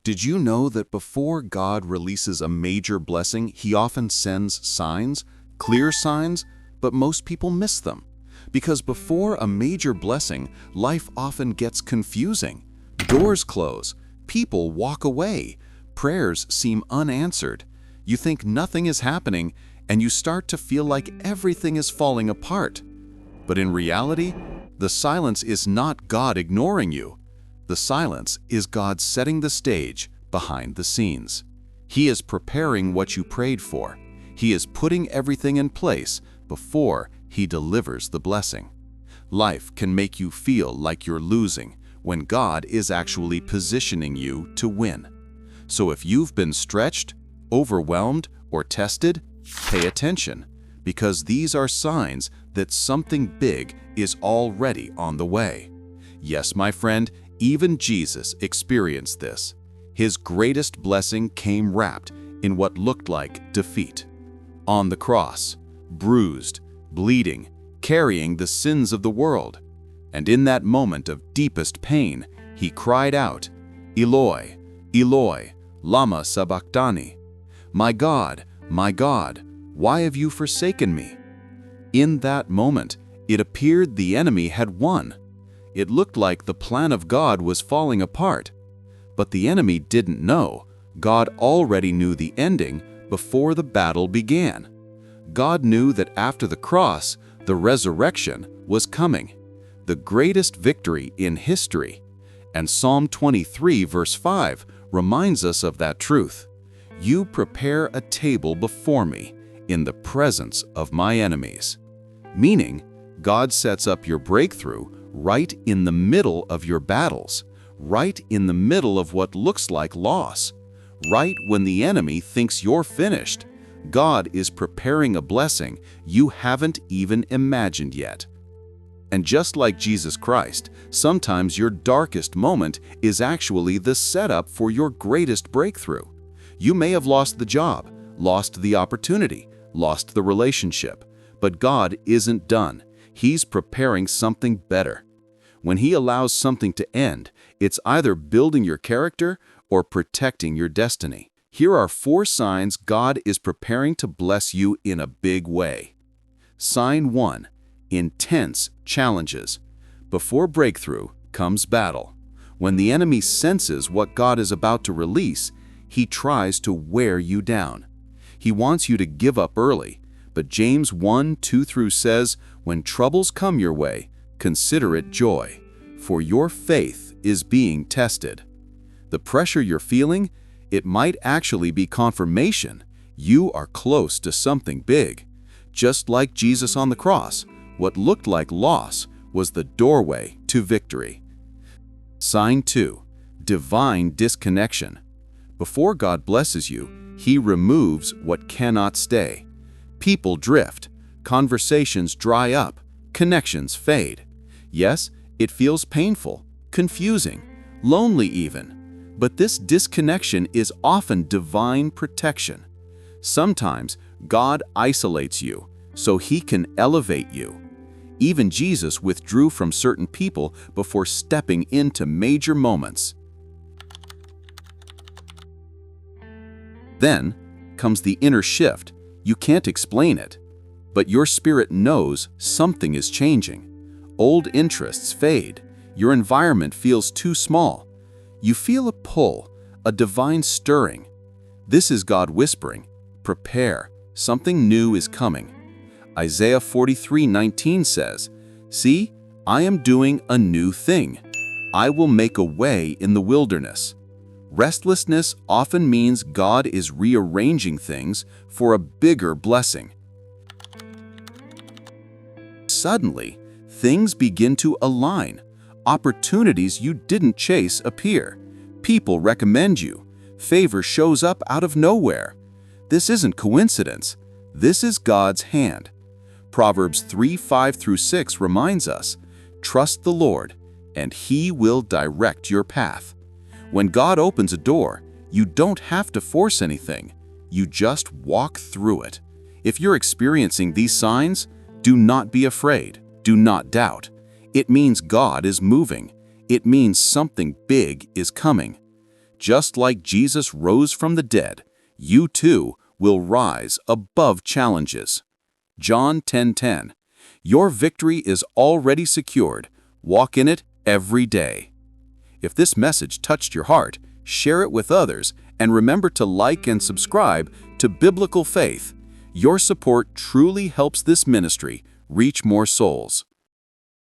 Did you know that before God releases a major blessing, He often sends signs, clear signs, but most people miss them? Because before a major blessing, life often gets confusing. Doors close, people walk away, prayers seem unanswered. You think nothing is happening, and you start to feel like everything is falling apart. But in reality, the silence is not God ignoring you. The silence is God setting the stage behind the scenes. He is preparing what you prayed for. He is putting everything in place before He delivers the blessing. Life can make you feel like you're losing when God is actually positioning you to win. So if you've been stretched, overwhelmed, or tested, pay attention, because these are signs that something big is already on the way. Yes, my friend, even Jesus experienced this. His greatest blessing came wrapped in what looked like defeat. On the cross, bruised, bleeding, carrying the sins of the world. And in that moment of deepest pain, He cried out, "Eloi, Eloi, lama sabachthani?" My God, why have you forsaken me?" In that moment, it appeared the enemy had won. It looked like the plan of God was falling apart. But the enemy didn't know. God already knew the ending before the battle began. God knew that after the cross, the resurrection was coming, the greatest victory in history. And Psalm 23 verse 5 reminds us of that truth. "You prepare a table before me in the presence of my enemies." Meaning, God sets up your breakthrough right in the middle of your battles, right in the middle of what looks like loss. Right when the enemy thinks you're finished, God is preparing a blessing you haven't even imagined yet. And just like Jesus Christ, sometimes your darkest moment is actually the setup for your greatest breakthrough. You may have lost the job, lost the opportunity, lost the relationship, but God isn't done. He's preparing something better. When He allows something to end, it's either building your character or protecting your destiny. Here are 4 signs God is preparing to bless you in a big way. Sign 1. Intense challenges. Before breakthrough comes battle. When the enemy senses what God is about to release, he tries to wear you down. He wants you to give up early, but James 1:2 says, "When troubles come your way, consider it joy, for your faith is being tested." The pressure you're feeling, it might actually be confirmation you are close to something big. Just like Jesus on the cross, what looked like loss was the doorway to victory. Sign 2. Divine disconnection. Before God blesses you, He removes what cannot stay. People drift, conversations dry up, connections fade. Yes, it feels painful, confusing, lonely even. But this disconnection is often divine protection. Sometimes God isolates you so He can elevate you. Even Jesus withdrew from certain people before stepping into major moments. Then comes the inner shift. You can't explain it, but your spirit knows something is changing. Old interests fade. Your environment feels too small. You feel a pull, a divine stirring. This is God whispering, "Prepare, something new is coming." Isaiah 43:19 says, "See, I am doing a new thing. I will make a way in the wilderness." Restlessness often means God is rearranging things for a bigger blessing. Suddenly, things begin to align. Opportunities you didn't chase appear. People recommend you. Favor shows up out of nowhere. This isn't coincidence. This is God's hand. Proverbs 3:5-6 reminds us, "Trust the Lord, and He will direct your path." When God opens a door, you don't have to force anything. You just walk through it. If you're experiencing these signs, do not be afraid. Do not doubt. It means God is moving. It means something big is coming. just like Jesus rose from the dead, you too will rise above challenges. John 10:10. Your victory is already secured. Walk in it every day. If this message touched your heart, share it with others, and remember to like and subscribe to Biblical Faith. Your support truly helps this ministry reach more souls.